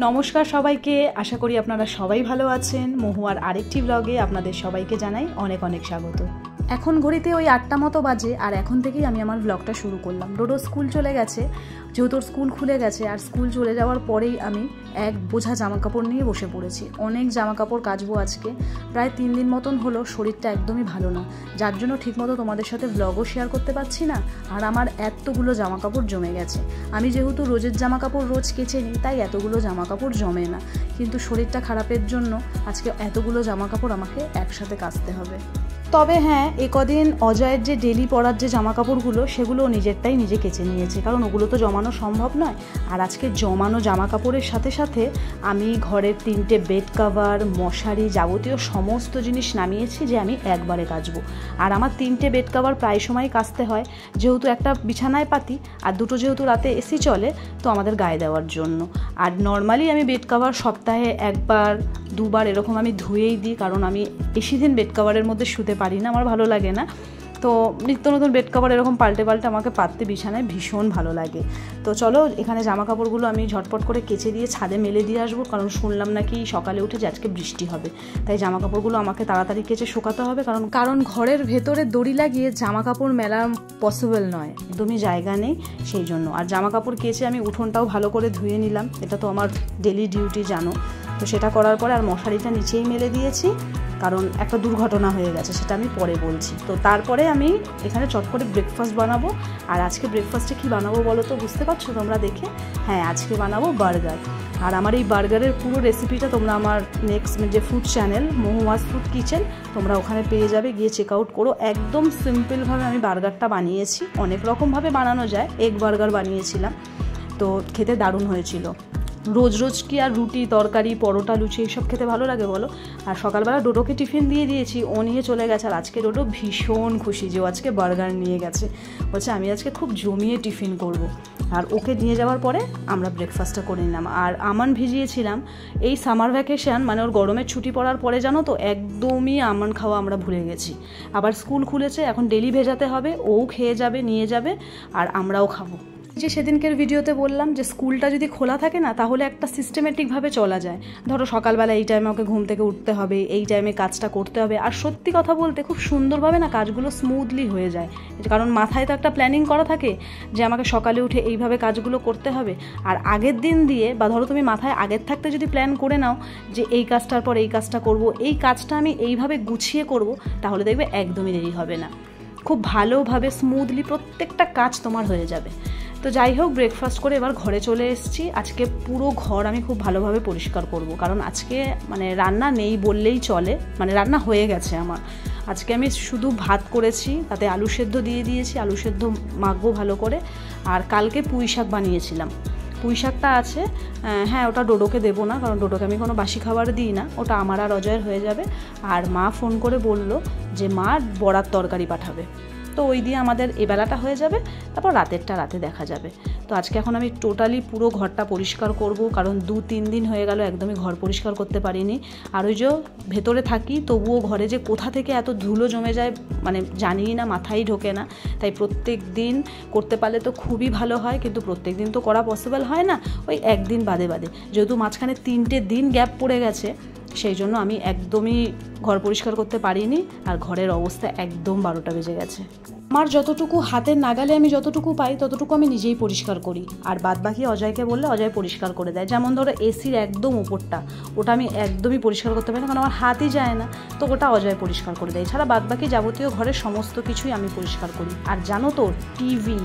নমস্কার সবাইকে, আশা করি আপনারা সবাই ভালো আছেন। মহুয়ার আরেকটি ব্লগে আপনাদের সবাইকে জানাই অনেক অনেক স্বাগত। এখন ঘড়িতে ওই 8টা মতো বাজে, আর এখন থেকেই আমি আমার ব্লগটা শুরু করলাম। ডোডো স্কুল চলে গেছে, যেহেতু স্কুল খুলে গেছে, আর স্কুল চলে যাওয়ার পরেই আমি এক বোঝা জামাকাপড় নিয়ে বসে পড়েছি। অনেক জামাকাপড় কাচবো আজকে, প্রায় 3 দিন মতন হলো। শরীরটা একদমই ভালো না, যার জন্য ঠিকমতো তোমাদের সাথে ব্লগও শেয়ার করতে পারছি না। আর আমার এতগুলো জামাকাপড় জমে গেছে। আমি যেহেতু রোজের জামাকাপড় রোজ কেচে নিই, তাই এতগুলো জামাকাপড় জমে না, কিন্তু শরীরটা খারাপের জন্য আজকে এতগুলো জামাকাপড় আমাকে একসাথে কাচতে হবে। তবে হ্যাঁ, কদিন অজয়ের যে ডেলি পরার যে জামাকাপড়গুলো, সেগুলো নিজেরটাই নিজে কেচে নিয়েছে, কারণ ওগুলো তো জমানো সম্ভব নয়। আর আজকে জমানো জামাকাপড়ের সাথে সাথে আমি ঘরের 3টে বেড কাভার, মশারি, যাবতীয় সমস্ত জিনিস নামিয়েছি যে আমি একবারে কাচবো। আর আমার 3টে বেড কাভার প্রায় সময় কাচতে হয়, যেহেতু একটা বিছানায় পাতি আর দুটো যেহেতু রাতে এসি চলে, তো আমাদের গায়ে দেওয়ার জন্য। আর নর্মালি আমি বেড কাভার সপ্তাহে 1-2বার এরকম আমি ধুয়েই দিই, কারণ আমি বেশি দিন বেড কাভারের মধ্যে শুতে পারি না, আমার ভালো লাগে না। তো নিত্য নতুন বেড কাভার এরকম পাল্টে আমাকে পাততে বিছানায় ভীষণ ভালো লাগে। তো চলো, এখানে জামা কাপড়গুলো আমি ঝটপট করে কেচে দিয়ে ছাদে মেলে দিয়ে আসবো, কারণ শুনলাম নাকি সকালে উঠে যে আজকে বৃষ্টি হবে। তাই জামা কাপড়গুলো আমাকে তাড়াতাড়ি কেচে শুকাতে হবে, কারণ ঘরের ভেতরে দড়ি লাগিয়ে জামা কাপড় মেলা পসিবল নয়, একদমই জায়গা নেই সেই জন্য। আর জামা কাপড় কেচে আমি উঠোনটাও ভালো করে ধুয়ে নিলাম, এটা তো আমার ডেলি ডিউটি জানো। তো সেটা করার পরে আর মশারিটা নিচেই মেলে দিয়েছি, কারণ একটা দুর্ঘটনা হয়ে গেছে, সেটা আমি পরে বলছি। তো তারপরে আমি এখানে চট করে ব্রেকফাস্ট বানাবো। আর আজকে ব্রেকফাস্টে কি বানাবো বলো তো, বুঝতে পারছো তোমরা দেখে? হ্যাঁ, আজকে বানাবো বার্গার। আর আমার এই বার্গারের পুরো রেসিপিটা তোমরা আমার নেক্সট যে ফুড চ্যানেল মহুয়াস ফুড কিচেন, তোমরা ওখানে পেয়ে যাবে, গিয়ে চেক আউট করো। একদম সিম্পলভাবে আমি বার্গারটা বানিয়েছি, অনেক রকমভাবে বানানো যায়। এগ বার্গার বানিয়েছিলাম, তো খেতে দারুণ হয়েছিল। রোজ রোজ কি আর রুটি, তরকারি, পরোটা, লুচি এইসব খেতে ভালো লাগে বলো? আর সকালবেলা ডোডোকে টিফিন দিয়ে দিয়েছি, ও নিয়ে চলে গেছে। আর আজকে ডোডো ভীষণ খুশি যে ও আজকে বার্গার নিয়ে গেছে, বলছে আমি আজকে খুব জমিয়ে টিফিন করব। আর ওকে নিয়ে যাওয়ার পরে আমরা ব্রেকফাস্টটা করে নিলাম। আর আমান ভিজিয়েছিলাম। এই সামার ভ্যাকেশন মানে ওর গরমের ছুটি পড়ার পরে জানো তো, একদমই আমান খাওয়া আমরা ভুলে গেছি। আবার স্কুল খুলেছে, এখন ডেলি ভেজাতে হবে, ও খেয়ে যাবে, নিয়ে যাবে, আর আমরাও খাবো। যে সেদিনকের ভিডিওতে বললাম যে স্কুলটা যদি খোলা থাকে না, তাহলে একটা সিস্টেমেটিকভাবে চলা যায়। ধরো সকালবেলা এই টাইমে ওকে ঘুম থেকে উঠতে হবে, এই টাইমে কাজটা করতে হবে। আর সত্যি কথা বলতে খুব সুন্দরভাবে না কাজগুলো স্মুথলি হয়ে যায়, কারণ মাথায় তো একটা প্ল্যানিং করা থাকে যে আমাকে সকালে উঠে এইভাবে কাজগুলো করতে হবে। আর আগের দিন দিয়ে, বা ধরো তুমি মাথায় আগের থাকতে যদি প্ল্যান করে নাও যে এই কাজটার পর এই কাজটা করব, এই কাজটা আমি এইভাবে গুছিয়ে করব, তাহলে দেখবে একদমই দেরি হবে না, খুব ভালোভাবে স্মুথলি প্রত্যেকটা কাজ তোমার হয়ে যাবে। তো যাই হোক, ব্রেকফাস্ট করে এবার ঘরে চলে এসেছি। আজকে পুরো ঘর আমি খুব ভালোভাবে পরিষ্কার করব, কারণ আজকে মানে রান্না নেই বললেই চলে, মানে রান্না হয়ে গেছে আমার। আজকে আমি শুধু ভাত করেছি, তাতে আলু সেদ্ধ দিয়ে দিয়েছি, আলু সেদ্ধ মাখবো ভালো করে। আর কালকে পুঁই শাক বানিয়েছিলাম, পুঁই শাকটা আছে। হ্যাঁ, ওটা ডোডোকে দেবো না, কারণ ডোডোকে আমি কোনো বাসি খাবার দিই না, ওটা আমার আর অজয়ের হয়ে যাবে। আর মা ফোন করে বলল যে মা বড়ার তরকারি পাঠাবে, তো ওই দিয়ে আমাদের এবেলাটা হয়ে যাবে, তারপর রাতেরটা রাতে দেখা যাবে। তো আজকে এখন আমি টোটালি পুরো ঘরটা পরিষ্কার করব, কারণ 2-3 দিন হয়ে গেল একদমই ঘর পরিষ্কার করতে পারিনি। আর ওই যে ভেতরে থাকি, তবুও ঘরে যে কোথা থেকে এত ধুলো জমে যায় মানে জানিই না, মাথায় ঢোকে না। তাই প্রত্যেক দিন করতে পারলে তো খুবই ভালো হয়, কিন্তু প্রত্যেক দিন তো করা পসিবল হয় না, ওই একদিন বাদে বাদে। যেহেতু মাঝখানে 3টে দিন গ্যাপ পড়ে গেছে, সেই জন্য আমি একদমই ঘর পরিষ্কার করতে পারিনি। আর ঘরের অবস্থা একদম 12টা বেজে গেছে। আমার যতটুকু হাতের নাগালে আমি যতটুকু পাই ততটুকু আমি নিজেই পরিষ্কার করি, আর বাদবাকি অজয়কে বললে অজয় পরিষ্কার করে দেয়। যেমন ধরো এসির একদম উপরটা, ওটা আমি একদমই পরিষ্কার করতে পারি না, কারণ আমার হাতই যায় না, তো ওটা অজয় পরিষ্কার করে দেয়। এছাড়া বাদবাকি যাবতীয় ঘরের সমস্ত কিছুই আমি পরিষ্কার করি। আর জানো তো, টিভি,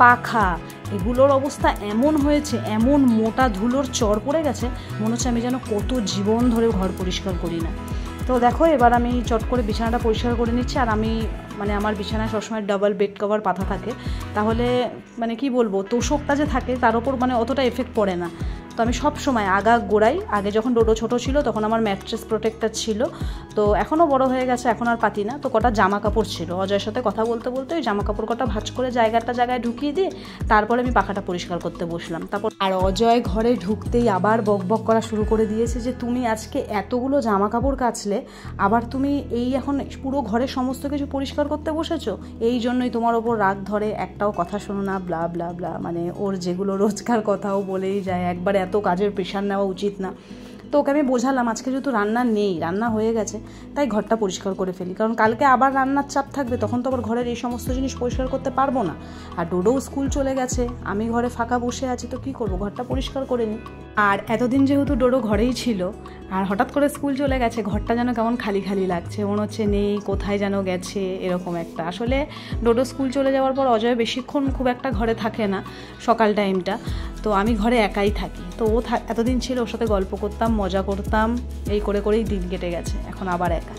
পাখা, এগুলোর অবস্থা এমন হয়েছে, এমন মোটা ধুলোর চর পড়ে গেছে, মনে হচ্ছে আমি যেন কত জীবন ধরে ঘর পরিষ্কার করি না। তো দেখো, এবার আমি চট করে বিছানাটা পরিষ্কার করে নিচ্ছি। আর আমি মানে আমার বিছানায় সবসময় ডাবল বেড কভার পাতা থাকে, তাহলে মানে কি বলবো, তোষকটা যে থাকে তার ওপর মানে অতটা এফেক্ট পড়ে না। তো আমি সব সময় গোড়াই, আগে যখন ডোডো ছোটো ছিল তখন আমার ম্যাট্রেস প্রোটেক্টর ছিল, তো এখনও বড় হয়ে গেছে, এখন আর পাতি না। তো কটা জামা কাপড় ছিল, অজয়ের সাথে কথা বলতে বলতে ওই জামা কাপড় কটা ভাঁজ করে জায়গায় ঢুকিয়ে দিয়ে তারপরে আমি পাখাটা পরিষ্কার করতে বসলাম। তারপর আর অজয় ঘরে ঢুকতেই আবার বকবক করা শুরু করে দিয়েছে যে তুমি আজকে এতগুলো জামা কাপড় কাচলে, আবার তুমি এই এখন পুরো ঘরের সমস্ত কিছু পরিষ্কার করতে বসেছো, এই জন্যই তোমার ওপর রাগ ধরে, একটাও কথা শোনো না, ব্লা ব্লা ব্লা। মানে ওর যেগুলো রোজকার কথাও বলেই যায়, একবার এত কাজের প্রেশার নেওয়া উচিত না। তো ওকে আমি বোঝালাম আজকে যেহেতু রান্না নেই, রান্না হয়ে গেছে, তাই ঘরটা পরিষ্কার করে ফেলি, কারণ কালকে আবার রান্নার চাপ থাকবে, তখন তো আবার ঘরের এই সমস্ত জিনিস পরিষ্কার করতে পারবো না। আর ডোডোও স্কুল চলে গেছে, আমি ঘরে ফাঁকা বসে আছি, তো কী করবো, ঘরটা পরিষ্কার করে নিই। আর এতদিন যেহেতু ডোডো ঘরেই ছিল আর হঠাৎ করে স্কুল চলে গেছে, ঘরটা যেন কেমন খালি খালি লাগছে, মনে হচ্ছে নেই, কোথায় যেন গেছে, এরকম একটা। আসলে ডোডো স্কুল চলে যাওয়ার পর অজয় বেশিক্ষণ খুব একটা ঘরে থাকে না সকাল টাইমটা, তো আমি ঘরে একাই থাকি। তো ও এতদিন ছিল, ওর সাথে গল্প করতাম, মজা করতাম, এই করে করেই দিন কেটে গেছে, এখন আবার একা।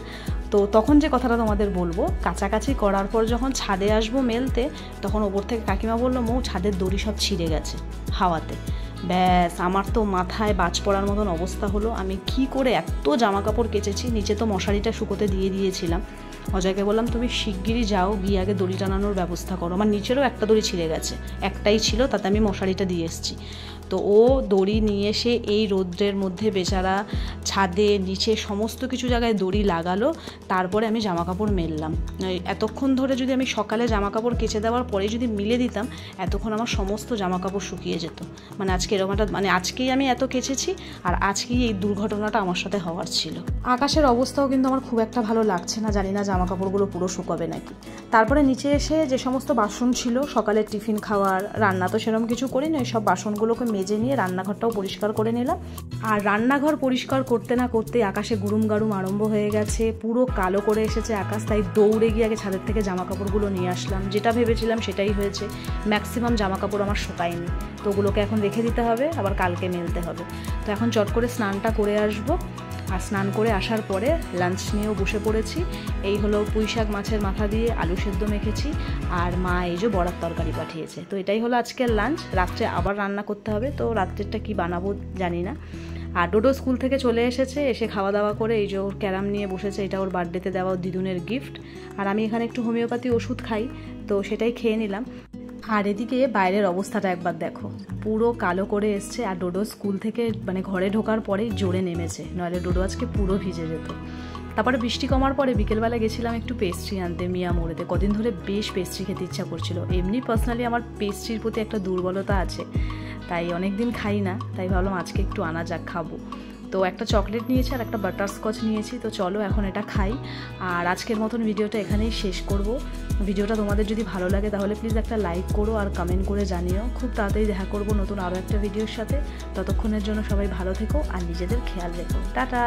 তো তখন যে কথাটা তোমাদের বলবো, কাছাকাছি করার পর যখন ছাদে আসবো মেলতে, তখন ওপর থেকে কাকিমা বললো, মৌ ছাদের দড়ি সব ছিঁড়ে গেছে হাওয়াতে। ব্যাস, আমার তো মাথায় বাজ পড়ার মতন অবস্থা হলো। আমি কি করে এত জামা কাপড় কেচেছি, নিচে তো মশারিটা শুকোতে দিয়ে দিয়েছিলাম। অজয়কে বললাম তুমি শিগগিরই যাও, গিয়ে আগে দড়ি টানানোর ব্যবস্থা করো। আমার নিচেরও একটা দড়ি ছিঁড়ে গেছে, একটাই ছিল, তাতে আমি মশারিটা দিয়ে এসেছি। তো ও দড়ি নিয়ে এসে এই রৌদ্রের মধ্যে বেচারা ছাদে নিচে সমস্ত কিছু জায়গায় দড়ি লাগালো, তারপরে আমি জামা কাপড় মেললাম। এতক্ষণ ধরে যদি আমি সকালে জামা কাপড় কেচে দেওয়ার পরে যদি মিলে দিতাম, এতক্ষণ আমার সমস্ত জামা কাপড় শুকিয়ে যেত। মানে আজকে এরকম একটা, মানে আজকেই আমি এত কেচেছি, আর আজকেই এই দুর্ঘটনাটা আমার সাথে হওয়ার ছিল। আকাশের অবস্থাও কিন্তু আমার খুব একটা ভালো লাগছে না, জানি না জামা কাপড়গুলো পুরো শুকাবে নাকি। তারপরে নিচে এসে যে সমস্ত বাসন ছিল সকালের টিফিন খাওয়ার, রান্না তো সেরকম কিছু করিনি, সব বাসনগুলোকে মেজে নিয়ে রান্নাঘরটাও পরিষ্কার করে নিলাম। আর রান্নাঘর পরিষ্কার করতে না করতে আকাশে গুরুম গারুম আরম্ভ হয়ে গেছে, পুরো কালো করে এসেছে আকাশ। তাই দৌড়ে গিয়ে আগে ছাদের থেকে জামা কাপড়গুলো নিয়ে আসলাম, যেটা ভেবেছিলাম সেটাই হয়েছে, ম্যাক্সিমাম জামা কাপড় আমার শুকায়নি, তো ওগুলোকে এখন রেখে দিতে হবে, আবার কালকে মেলতে হবে। তো এখন চট করে স্নানটা করে আসবো, আর স্নান করে আসার পরে লাঞ্চ নিয়েও বসে পড়েছি। এই হলো পুঁইশাক মাছের মাথা দিয়ে আলু সেদ্ধ মেখেছি, আর মা এই যে বড়ার তরকারি পাঠিয়েছে। তো এটাই হলো আজকের লাঞ্চ। রাত্রে আবার রান্না করতে হবে, তো রাত্রেরটা কি বানাবো জানি না। আর ডোডো স্কুল থেকে চলে এসেছে, এসে খাওয়া দাওয়া করে এই যে ওর ক্যারাম নিয়ে বসেছে, এটা ওর বার্থডেতে দেওয়া দিদুনের গিফট। আর আমি এখানে একটু হোমিওপ্যাথি ওষুধ খাই, তো সেটাই খেয়ে নিলাম। আর এদিকে বাইরের অবস্থাটা একবার দেখো, পুরো কালো করে এসছে। আর ডোডো স্কুল থেকে মানে ঘরে ঢোকার পরেই জোরে নেমেছে, নাহলে ডোডো আজকে পুরো ভিজে যেত। তারপরে বৃষ্টি কমার পরে বিকেলবেলা গেছিলাম একটু পেস্ট্রি আনতে মিয়া মোড়েতে। কদিন ধরে বেশ পেস্ট্রি খেতে ইচ্ছা করছিল। এমনি পার্সোনালি আমার পেস্ট্রির প্রতি একটা দুর্বলতা আছে, তাই অনেক দিন খাই না, তাই ভাবলাম আজকে একটু আনা যাক, খাবো। তো একটা চকলেট নিয়েছি আর একটা বাটারস্কচ নিয়েছি, তো চলো এখন এটা খাই। আর আজকের মতন ভিডিওটা এখানেই শেষ করব। ভিডিওটা তোমাদের যদি ভালো লাগে তাহলে প্লিজ একটা লাইক করো আর কমেন্ট করে জানিও। খুব তাড়াতাড়ি দেখা করব নতুন আরও একটা ভিডিওর সাথে। ততক্ষণের জন্য সবাই ভালো থেকো আর নিজেদের খেয়াল রেখো। টাটা।